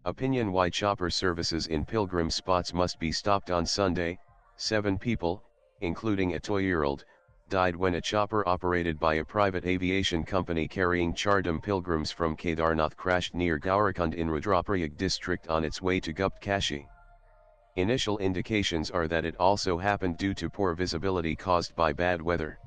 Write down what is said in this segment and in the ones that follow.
Opinion: why chopper services in Pilgrim spots must be stopped on Sunday. 7 people, including a 2-year-old, died when a chopper operated by a private aviation company carrying Chardham pilgrims from Kedarnath crashed near Gaurikund in Rudraprayag district on its way to Gupt Kashi. Initial indications are that it also happened due to poor visibility caused by bad weather.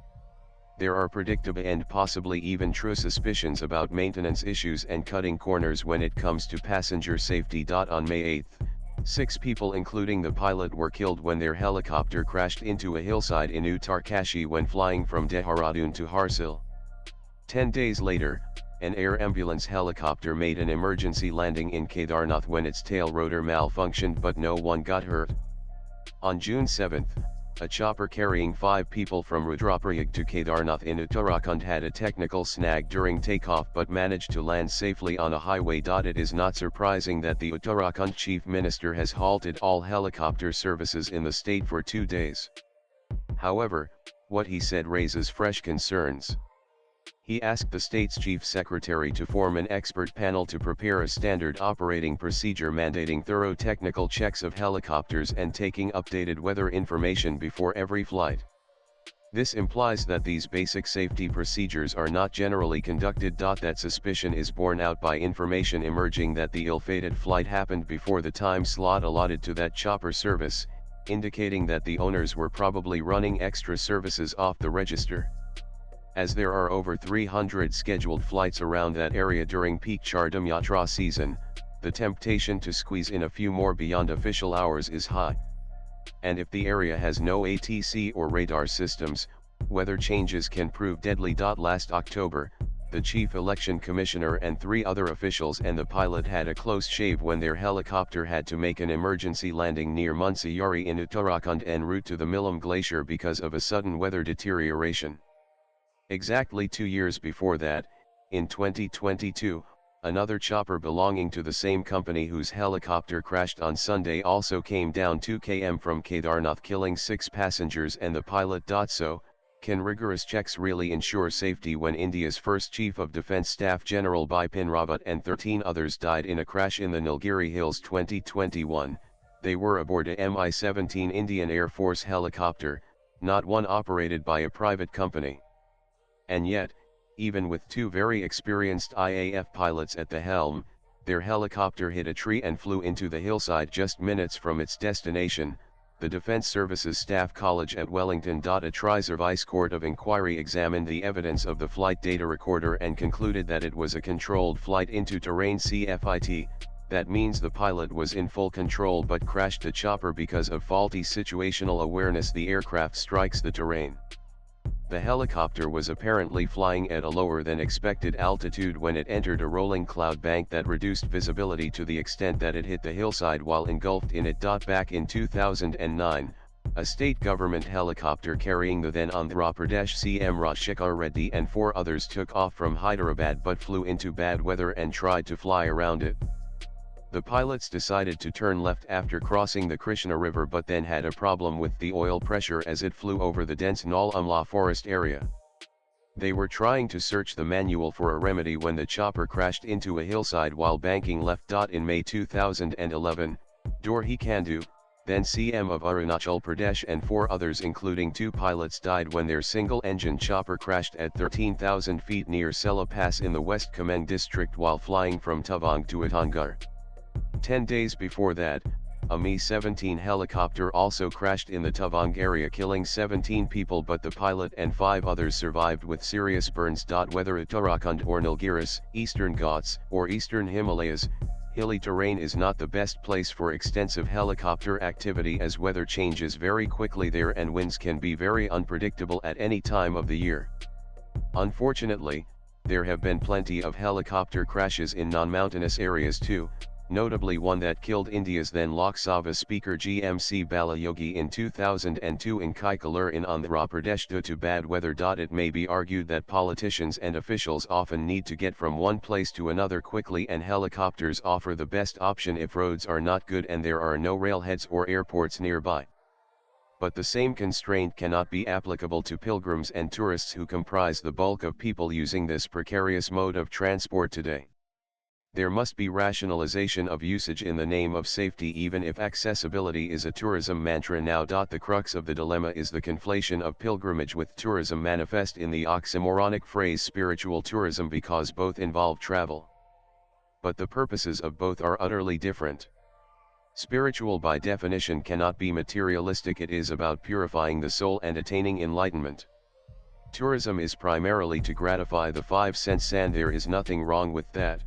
There are predictable and possibly even true suspicions about maintenance issues and cutting corners when it comes to passenger safety. On May 8, 6 people including the pilot were killed when their helicopter crashed into a hillside in Uttarkashi when flying from Dehradun to Harsil. 10 days later, an air ambulance helicopter made an emergency landing in Kedarnath when its tail rotor malfunctioned but no one got hurt. On June 7, a chopper carrying 5 people from Rudraprayag to Kedarnath in Uttarakhand had a technical snag during takeoff but managed to land safely on a highway. It is not surprising that the Uttarakhand Chief Minister has halted all helicopter services in the state for 2 days. However, what he said raises fresh concerns. He asked the state's chief secretary to form an expert panel to prepare a standard operating procedure mandating thorough technical checks of helicopters and taking updated weather information before every flight. This implies that these basic safety procedures are not generally conducted. That suspicion is borne out by information emerging that the ill-fated flight happened before the time slot allotted to that chopper service, indicating that the owners were probably running extra services off the register. As there are over 300 scheduled flights around that area during peak Chardham Yatra season, the temptation to squeeze in a few more beyond official hours is high. And if the area has no ATC or radar systems, weather changes can prove deadly. Last October, the Chief Election Commissioner and 3 other officials and the pilot had a close shave when their helicopter had to make an emergency landing near Munsiyari in Uttarakhand en route to the Milam Glacier because of a sudden weather deterioration. Exactly 2 years before that, in 2022, another chopper belonging to the same company whose helicopter crashed on Sunday also came down 2 km from Kedarnath, killing 6 passengers and the pilot. So, can rigorous checks really ensure safety when India's first Chief of Defence Staff General Bipin Rawat and 13 others died in a crash in the Nilgiri Hills 2021? They were aboard a Mi-17 Indian Air Force helicopter, not one operated by a private company. And yet, even with 2 very experienced IAF pilots at the helm, their helicopter hit a tree and flew into the hillside just minutes from its destination, the Defence Services Staff College at Wellington. A tri-service court of inquiry examined the evidence of the flight data recorder and concluded that it was a controlled flight into terrain CFIT, that means the pilot was in full control but crashed the chopper because of faulty situational awareness. The aircraft strikes the terrain. The helicopter was apparently flying at a lower than expected altitude when it entered a rolling cloud bank that reduced visibility to the extent that it hit the hillside while engulfed in it. Back in 2009, a state government helicopter carrying the then Andhra Pradesh CM Rajshekhar Reddy and 4 others took off from Hyderabad but flew into bad weather and tried to fly around it. The pilots decided to turn left after crossing the Krishna River but then had a problem with the oil pressure as it flew over the dense Nal Amla forest area. They were trying to search the manual for a remedy when the chopper crashed into a hillside while banking left. In May 2011, Dorhi Kandhu, then CM of Arunachal Pradesh, and 4 others including 2 pilots died when their single-engine chopper crashed at 13,000 feet near Sela Pass in the West Kameng district while flying from Tawang to Atangar. 10 days before that, a Mi-17 helicopter also crashed in the Tawang area killing 17 people but the pilot and 5 others survived with serious burns. Whether Uttarakhand or Nilgiris, Eastern Ghats, or Eastern Himalayas, hilly terrain is not the best place for extensive helicopter activity as weather changes very quickly there and winds can be very unpredictable at any time of the year. Unfortunately, there have been plenty of helicopter crashes in non-mountainous areas too, notably one that killed India's then Lok Sabha Speaker GMC Balayogi in 2002 in Kaikalur in Andhra Pradesh due to bad weather. It may be argued that politicians and officials often need to get from one place to another quickly and helicopters offer the best option if roads are not good and there are no railheads or airports nearby. But the same constraint cannot be applicable to pilgrims and tourists who comprise the bulk of people using this precarious mode of transport today. There must be rationalization of usage in the name of safety, even if accessibility is a tourism mantra now. The crux of the dilemma is the conflation of pilgrimage with tourism, manifest in the oxymoronic phrase spiritual tourism, because both involve travel. But the purposes of both are utterly different. Spiritual by definition cannot be materialistic, it is about purifying the soul and attaining enlightenment. Tourism is primarily to gratify the five senses, and there is nothing wrong with that.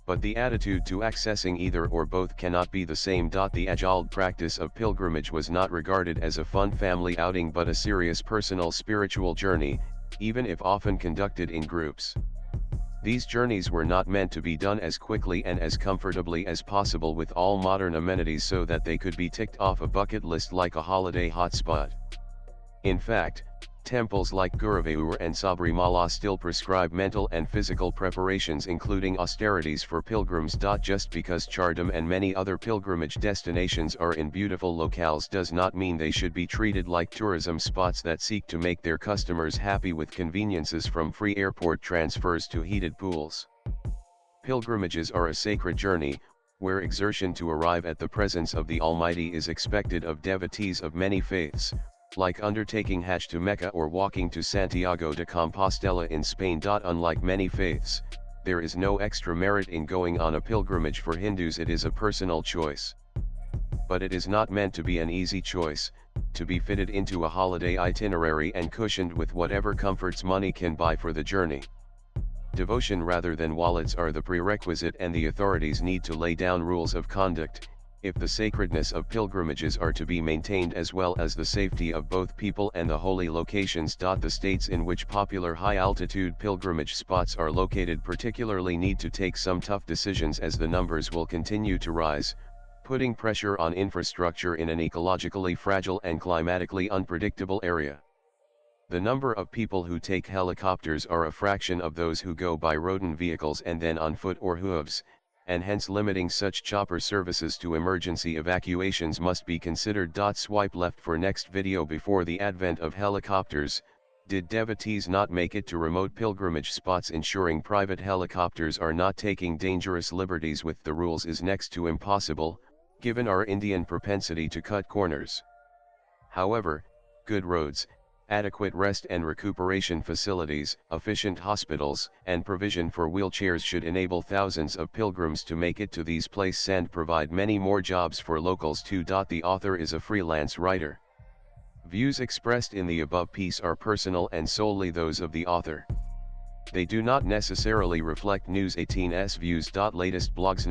But the attitude to accessing either or both cannot be the same. The age-old practice of pilgrimage was not regarded as a fun family outing but a serious personal spiritual journey, even if often conducted in groups. These journeys were not meant to be done as quickly and as comfortably as possible with all modern amenities so that they could be ticked off a bucket list like a holiday hotspot. In fact, temples like Guruvayur and Sabrimala still prescribe mental and physical preparations, including austerities for pilgrims. Just because Chardham and many other pilgrimage destinations are in beautiful locales does not mean they should be treated like tourism spots that seek to make their customers happy with conveniences from free airport transfers to heated pools. Pilgrimages are a sacred journey, where exertion to arrive at the presence of the Almighty is expected of devotees of many faiths, like undertaking Hajj to Mecca or walking to Santiago de Compostela in Spain. Unlike many faiths, there is no extra merit in going on a pilgrimage. For Hindus it is a personal choice. But it is not meant to be an easy choice, to be fitted into a holiday itinerary and cushioned with whatever comforts money can buy for the journey. Devotion rather than wallets are the prerequisite, and the authorities need to lay down rules of conduct, if the sacredness of pilgrimages are to be maintained as well as the safety of both people and the holy locations. The states in which popular high-altitude pilgrimage spots are located particularly need to take some tough decisions, as the numbers will continue to rise, putting pressure on infrastructure in an ecologically fragile and climatically unpredictable area. The number of people who take helicopters are a fraction of those who go by rodent vehicles and then on foot or hooves, and hence limiting such chopper services to emergency evacuations must be considered. Swipe left for next video. Before the advent of helicopters, did devotees not make it to remote pilgrimage spots? Ensuring private helicopters are not taking dangerous liberties with the rules is next to impossible, given our Indian propensity to cut corners. However, good roads, adequate rest and recuperation facilities, efficient hospitals, and provision for wheelchairs should enable thousands of pilgrims to make it to these places and provide many more jobs for locals too. The author is a freelance writer. Views expressed in the above piece are personal and solely those of the author. They do not necessarily reflect News 18's views. Latest blogs.